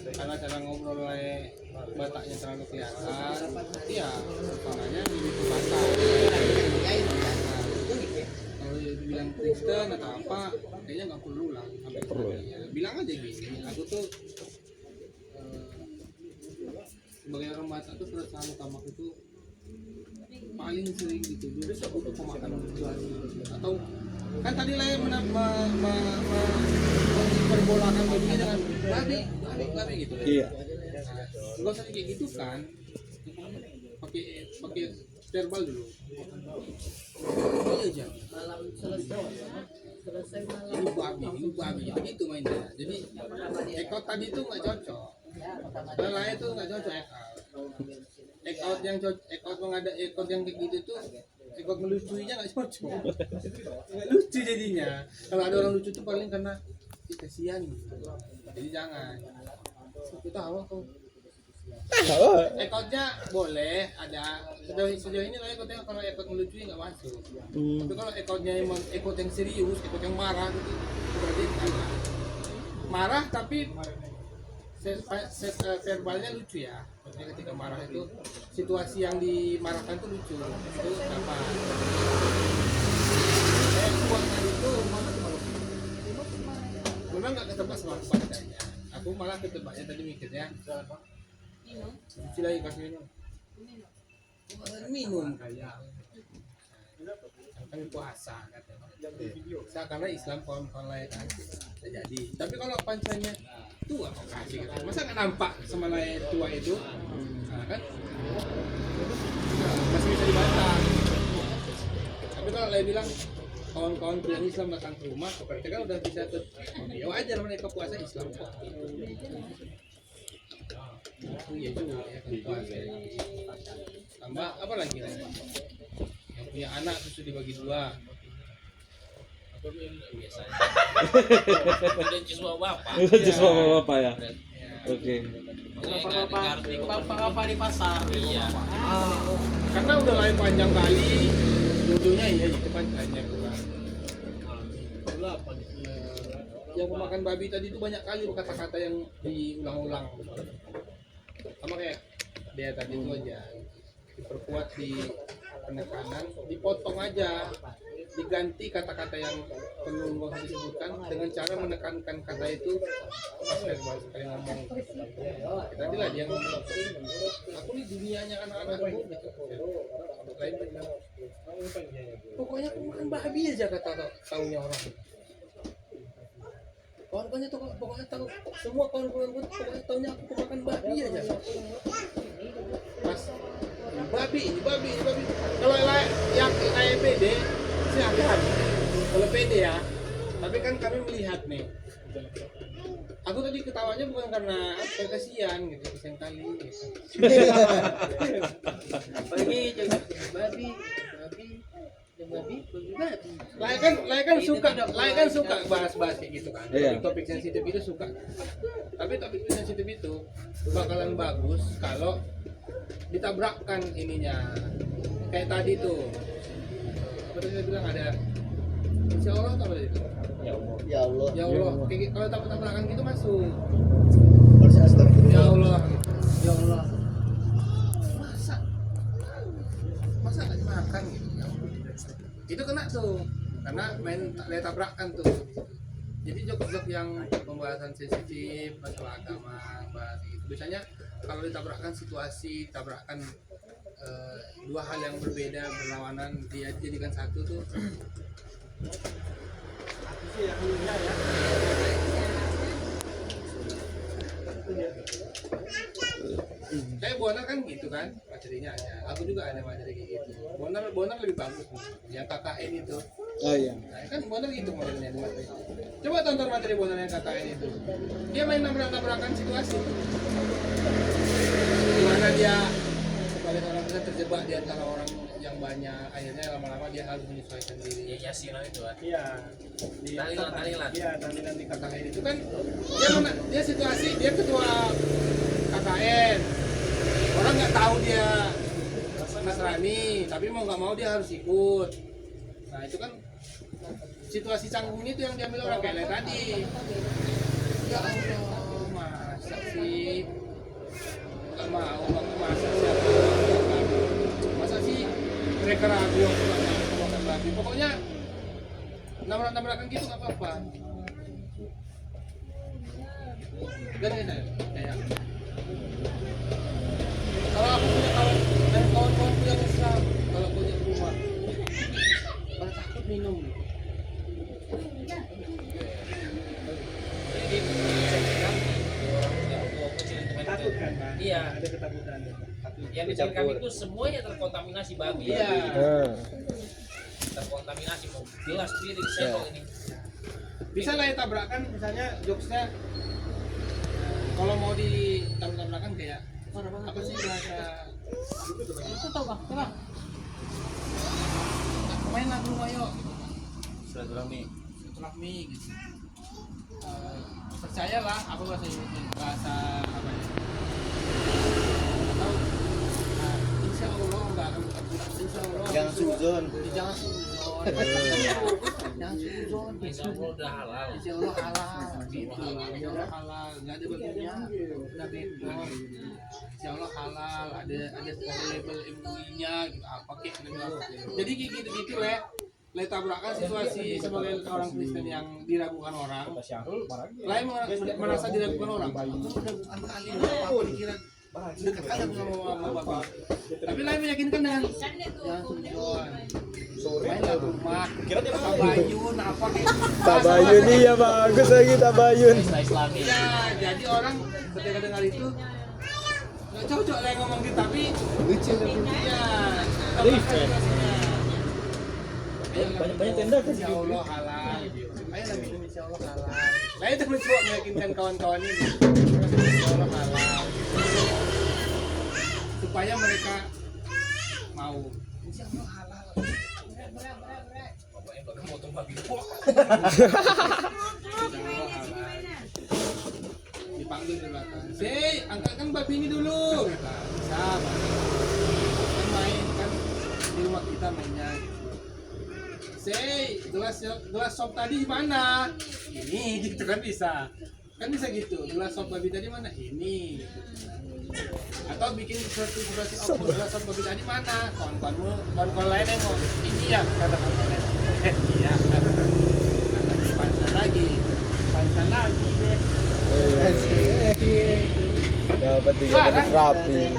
Karena cara ngobrol Le Bataknya terlalu kelihatan. Iya, soalnya itu Batak. Kalau dia bilang Kristen atau apa, kayaknya nggak perlu lah. Sampai perlu ya. Bilang aja gini, aku tuh sebagai orang Batak tuh perasaan utama itu paling sering dituduh untuk pemakan babi. Atau kan tadi lah yang memperbolakan babinya dengan babi Tapi gitu. Iya. Enggak usah kayak gitu kan. Pakai verbal dulu. Iya aja. Malam selesai malam. Ini babi, begitu mainnya. Jadi ekot tadi itu nggak cocok. Lain itu nggak cocok ekot yang ekot yang kayak gitu tuh ekot melucuinya nggak cocok. Nggak lucu jadinya. Kalau ada orang lucu tuh paling karena kasihan gitu. Jadi jangan. Kita awal tuh. Ekotnya boleh ada sejauh ini lah ekotnya kalau ekot melucu nggak masuk. Tapi kalau ekotnya emang ekot yang serius, ekot yang marah gitu, berarti enggak. Marah tapi verbalnya lucu ya. Maksudnya ketika marah itu situasi yang dimarahkan tuh lucu. Itu apa? Uang tadi itu memang nggak ketebak sama padanya. Aku malah ketebaknya tadi mikirnya. Cuci lagi kasih minum. Minum kayak. Kan puasa katanya. Saya karena Islam kawan-kawan lain aja. Jadi. Tapi kalau pancanya tua kok kasih gitu. Masa nggak nampak sama lain tua itu? Nah, kan? Nah, masih bisa dibantah. Tapi kalau lain bilang kawan-kawan yang Islam datang ke rumah, mereka kan udah bisa ya wajar mereka puasa Islam kok. Iya juga ya kan puasa. Tambah apa lagi nih? Yang punya anak terus dibagi dua. Biasanya. Udah siswa bapak. Siswa bapak ya. Oke. Bapak di pasar. Iya. Karena udah lain panjang kali, dulunya iya itu kan banyak kan. Yang pemakan babi tadi itu banyak kali kata-kata yang diulang-ulang. Sama kayak dia tadi itu aja diperkuat di penekanan, dipotong aja, diganti kata-kata yang perlu nggak usah disebutkan dengan cara menekankan kata itu pas verbal sekali ngomong. Tadi lah dia ngomong, aku nih dunianya anak-anakku gitu. Lain bilang, pokoknya aku makan babi aja kata taunya orang. Kawan-kawannya tuh pokoknya tahu, semua kawan-kawan gue pokoknya taunya aku makan babi aja. Mas, babi. Kalau yang kayak PD, silakan. Kalau PD ya, tapi kan kami melihat nih. Aku tadi ketawanya bukan karena apa kasihan gitu, kasihan kali. Gitu. Apalagi jangan babi. Lain kan suka bahas-bahas kayak gitu kan. Topik sensitif itu suka. Tapi topik sensitif itu bakalan bagus kalau ditabrakkan ininya. Kayak tadi tuh. Apa tadi saya bilang ada Insya Allah apa tadi itu? Ya Allah. Ya Allah. Kayak kalau tabrakan gitu masuk. Harus astagfirullah. Ya Allah. Ya Allah. Masa nggak dimakan gitu? Itu kena tuh karena main tabrakan tuh. Jadi jok-jok yang pembahasan sensitif masalah agama bahas gitu. Biasanya kalau ditabrakkan situasi, tabrakan dua hal yang berbeda berlawanan dia dijadikan satu tuh. Kayak Bonar kan gitu kan materinya aja. Aku juga ada materi kayak gitu. Bonar lebih bagus nih. Yang KKN itu. Oh iya. Nah, kan Bonar gitu modelnya di materi. Coba tonton materi Bonar yang KKN itu. Dia main tabrakan situasi. Gimana dia sebagai orang besar terjebak di antara orang yang banyak, akhirnya lama-lama dia harus menyesuaikan diri. Ya yasinan itu kan. Iya. Tahlilan. Iya, tahlilan di KKN itu kan dia situasi dia ketua KKN. Orang nggak tahu dia Nasrani, tapi mau nggak mau dia harus ikut. Nah itu kan situasi canggung itu yang diambil orang kayak tadi. Ya Allah, masa sih? Nggak mau, masa sih? Masa sih mereka ragu aku nggak makan babi? Pokoknya nabrak-nabrakan gitu nggak apa-apa. Dan kayak kalau aku punya kawan-kawan punya Islam, kalau punya rumah, pada takut minum. Jadi saya bilang orang ada ketakutan. Yang di sini kami itu semuanya terkontaminasi babi. Iya. Terkontaminasi mau gelas piring sendok ini. Bisa lah ya tabrakan, misalnya jokesnya kalau mau ditabrak-tabrakan kayak apa sih bahasa Itu tahu bang, coba. main lah ke rumah yuk Silaturahmi. silaturahmi gitu. Percayalah apa bahasa apa ya, atau insya Allah nggak akan insya Allah Jangan suzon. jangan suzon jangan suzon Insya Allah udah halal. insya Allah halal gitu, insya Allah halal, nggak ada bagiannya, nggak bebas, insya Allah halal, ada label MUI-nya gitu, apa kayak gitu. Jadi kayak gitu lah tabrakan situasi sebagai orang Kristen yang diragukan orang, lain merasa diragukan orang, itu diragukan kali apa dikira dekat aja sama bapak, tapi lain meyakinkan dengan jangan suzon, main lah rumah, kira dia tabayun apa kayak Tabayun iya bagus lagi tabayun. Istilah Islami. ya, jadi orang ketika dengar itu nggak cocok lah yang ngomong gitu, tapi lucu ya, Banyak tenda kan insya Allah halal, ayo lah minum insya Allah halal, lah itu lucu meyakinkan kawan-kawan ini insya Allah halal, supaya mereka mau insya Allah halal. Bapaknya bakal motong babi. Dipanggil di belakang, "Sei, angkatkan babi ini dulu." Kata, "Bisa, Pak." Kan main kan di rumah kita mainnya. "Sei, gelas sop tadi mana?" "Ini." Gitu kan bisa. Kan bisa gitu. "Gelas sop babi tadi mana?" "Ini." Atau bikin seperti gelas sop babi tadi mana? Kawan-kawan lain yang mau. "Ini ya," kata kawan lain. Iya. Pansan lagi deh. Dapat 300 rapi.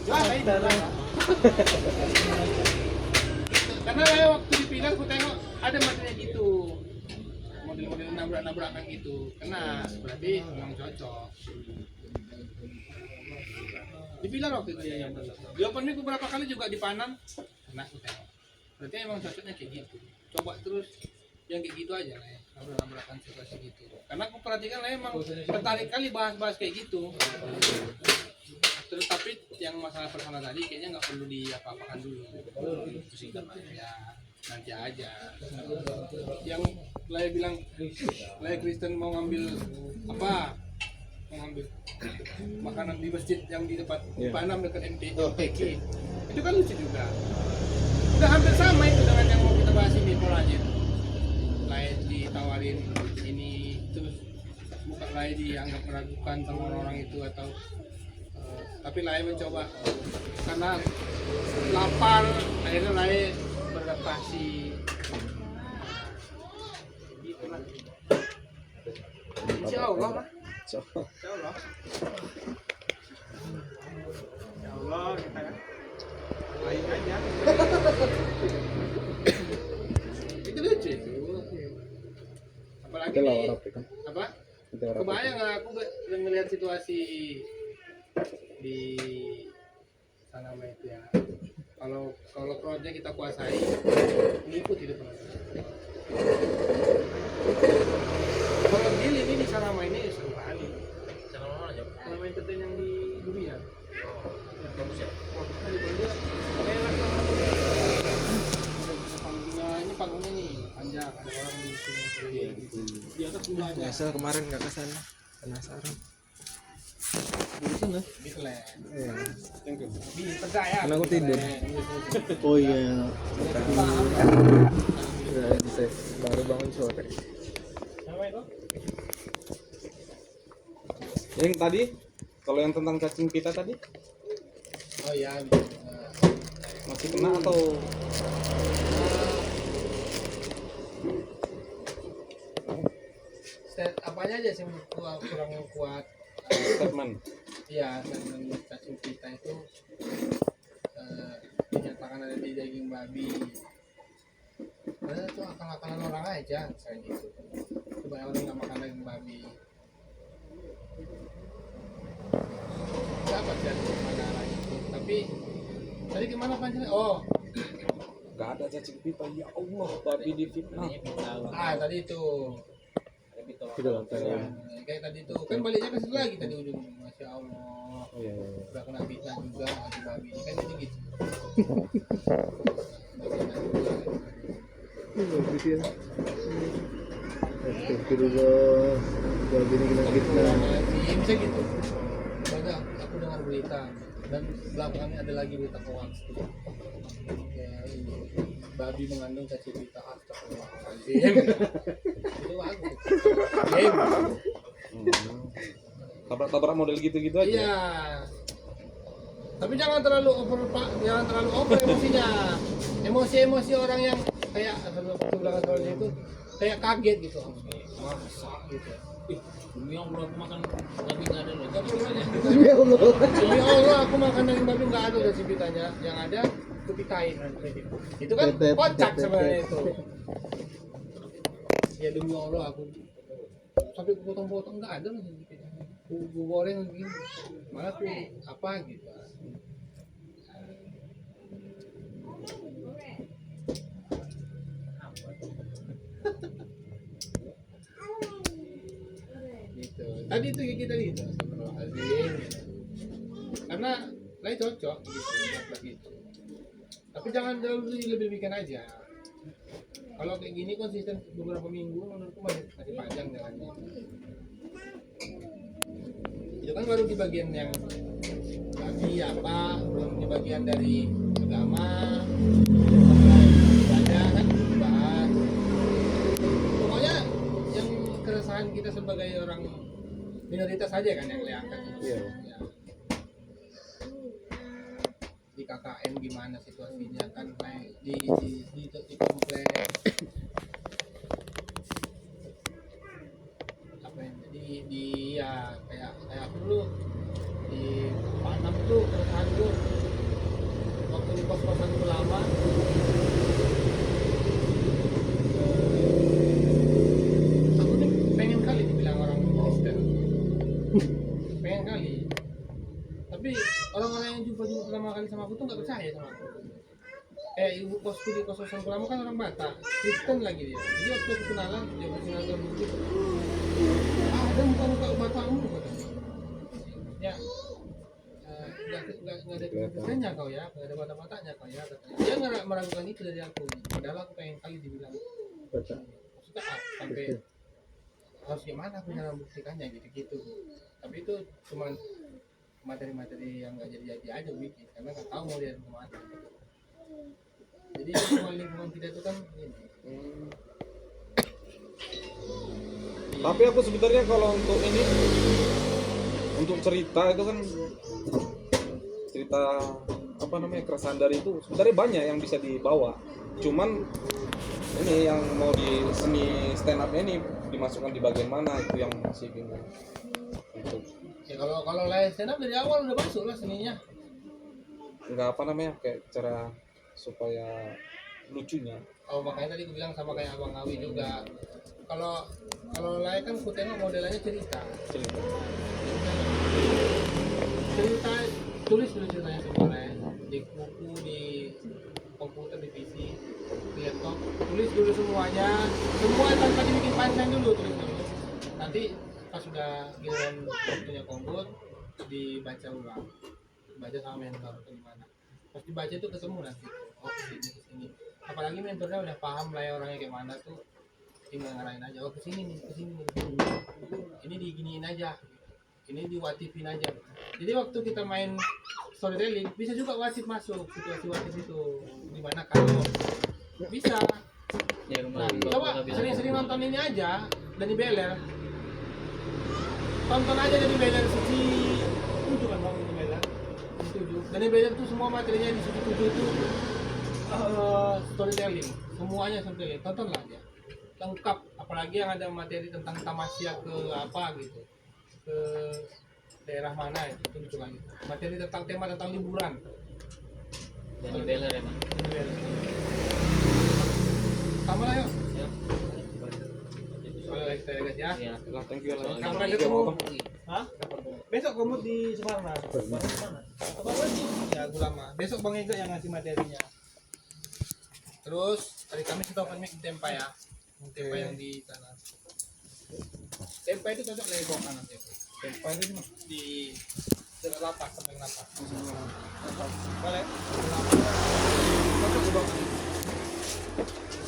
Wah, ini darah. Karena saya waktu dipindah aku tengok ada modelnya gitu, model-model nabrak-nabrakan gitu, kena berarti memang cocok. Dibilang waktu itu dia yang benar. Di open mic beberapa kali juga dipanam, kena aku tengok. Berarti emang cocoknya kayak gitu. Coba terus yang kayak gitu aja lah ya, nabrak-nabrakan situasi gitu. Karena aku perhatikan lah emang tertarik kali bahas-bahas kayak gitu. Terus tapi yang masalah personal tadi kayaknya nggak perlu diapa-apakan dulu, pusingkan aja, nanti aja. Yang Laya bilang Laya Kristen mau ngambil apa, mau ngambil makanan di masjid yang di tempat Panam dekat MPK, itu kan lucu juga. Udah hampir sama itu dengan yang mau kita bahas ini polanya. Laya ditawarin ini terus bukan Laya dianggap meragukan sama orang itu atau tapi Laya mencoba karena lapar, akhirnya Laya beradaptasi. Gitulah. Insya Allah lah. Insya Allah. Ya Allah kita kan baik aja. Itu lucu itu. Apalagi Itu lah di, orang kan. apa? Itu orang. Kebayang nggak aku ngelihat situasi di sana itu ya. Kalau proyek kita kuasai, mengikuti itu proses. Kalau deal ini di Sarama ini seru kali. Jangan mana aja. Sarama entertain yang di Durian. Bagus ya. Bagus kali dia. Enak lah. Panggungnya ini panggungnya nih panjang, ada orang di sini. Di atas juga ada. Nyesel kemarin nggak kesana. Penasaran. Di sana. Di Klen. Iya. Di Tegak ya. Karena aku tidur. Oh iya. Udah bisa baru bangun sore. Sama itu. Yang tadi, kalau yang tentang cacing pita tadi Oh iya. masih kena atau Apanya aja sih kurang kuat. statement? Iya, dan cacing pita itu dinyatakan ada di daging babi. Karena itu akal-akalan orang aja, misalnya gitu. Kebanyakan orang nggak makan daging babi. dapat jatuh mana lagi. Tapi tadi gimana panjangnya? Oh, Gak ada cacing pita, ya Allah, babi difitnah. tadi itu. Gitu kan. Ya, kayak tadi itu kan baliknya ke situ lagi tadi ujungnya. Masya Allah. Iya. Udah kena fitnah juga lagi babi ini kan jadi gitu. Gitu ya. Astagfirullah. Babi ini kena kita. Iya bisa gitu. Soalnya aku dengar berita dan belakangnya ada lagi berita hoax tuh. Ya, ini babi mengandung cacing pita. Astagfirullahaladzim. Itu aku. Tabrak-tabrak model gitu-gitu aja. Iya. Tapi jangan terlalu over pak, jangan terlalu over emosinya. Emosi orang yang kayak sebelah itu kayak kaget gitu. Masa gitu. Demi Allah aku makan babi nggak ada loh. Gak perlu aja. Demi Allah. Demi Allah aku makan daging babi nggak ada dari pitanya, yang ada kupitain. Itu kan kocak sebenarnya itu. Ya demi Allah aku sampai potong-potong nggak ada loh di pitanya. Aku goreng begini, malah tuh apa gitu. Gitu. Tadi itu kayak kita gitu. Karena lain cocok gitu, gitu. Tapi jangan terlalu dilebih-lebihkan aja. Kalau kayak gini konsisten beberapa minggu menurutku masih panjang jalannya. Itu kan baru di bagian yang babi apa, belum di bagian dari agama, ibadah kan dibahas. Pokoknya yang keresahan kita sebagai orang minoritas saja kan yang diangkat. Iya. Ya. Di KKN gimana situasinya kan kayak di komplek apa yang di ya kayak aku dulu di Panam tuh keresahan tuh waktu di kos-kosan itu lama aku nih pengen kali dibilang orang Kristen pengen kali tapi orang-orang yang jumpa pertama kali sama aku tuh nggak percaya sama aku. Ibu kosku di kos-kosan lama kan orang Batak, Kristen lagi dia. Jadi waktu aku kenalan, dia berkenalan begitu. Ada muka-muka Batakmu katanya. Ya, nggak ada Kristennya kau ya, nggak ada Batak-Bataknya kau ya. Katanya. Dia nggak meragukan itu dari aku. Padahal aku pengen kali dibilang. Maksudnya sampai harus gimana aku cara membuktikannya gitu-gitu. Tapi itu cuma materi-materi yang nggak jadi aja bikin karena nggak tahu mau dia kemana. Jadi semua lingkungan kita itu kan ini. Tapi aku sebenarnya kalau untuk ini, untuk cerita itu kan cerita apa namanya keresahan dari itu sebenarnya banyak yang bisa dibawa. Cuman ini yang mau di seni stand up ini dimasukkan di bagian mana itu yang masih bingung. Untuk Ya kalau live stand up dari awal udah masuk lah seninya. nggak apa namanya kayak cara supaya lucunya. Oh makanya tadi aku bilang sama kayak Abang Awi juga. Kalau live kan aku tengok modelannya cerita. Cerita tulis dulu ceritanya semua ya. Di buku, di komputer, di PC, di laptop. Tulis dulu semuanya. Semua tanpa dibikin panjang dulu tulis dulu. Nanti pas sudah giliran waktunya komput dibaca ulang. Baca sama mentor atau gimana. Pas dibaca itu ketemu nanti. Oh kesini. Apalagi mentornya udah paham lah ya orangnya kayak mana tuh. Tinggal ngarahin aja. Oh kesini nih, kesini. Ini diginiin aja. Ini diwatifin aja. Jadi waktu kita main storytelling bisa juga wasit masuk situasi wasit itu. Gimana kalau bisa. Ya, Nah, coba sering-sering nonton ini aja Dani Beler. Tonton aja Dani Beler sisi 7 kan bang Dani Beler. Sisi 7. Dani Beler tuh semua materinya di sisi 7 itu storytelling. Semuanya storytelling. Tontonlah aja. Lengkap. Apalagi yang ada materi tentang tamasya ke apa gitu. Ke daerah mana itu lucu lagi. Materi tentang tema tentang liburan. Dani Beler emang. Dani Beler. Sama lah yuk. Ya. Soalnya lagi guys ya. Ya. Lah thank you lah. Sampai ketemu. Hah? Besok kamu di Suparna. Suparna di mana? Ya, Gulama. Besok Bang Ega yang ngasih materinya. Terus hari Kamis kita open mic di Tempa ya. Tempa yang di sana. Tempa itu cocok lagi bawa kanan Tempa. Tempa itu di dekat lapak sampai lapak. Boleh. Cocok ke bawah.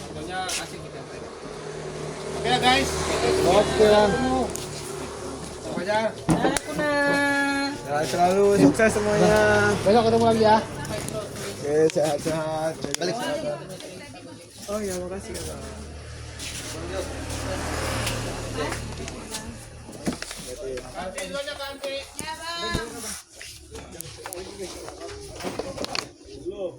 Pokoknya kasih kita. Oke ya guys. Oke lah. Fajar. Ya, selalu sukses semuanya. Besok ketemu lagi ya. Oke, sehat-sehat. Balik. Oh ya, makasih ya. Bang. Itu aja kanti. Ya, Bang. Belum.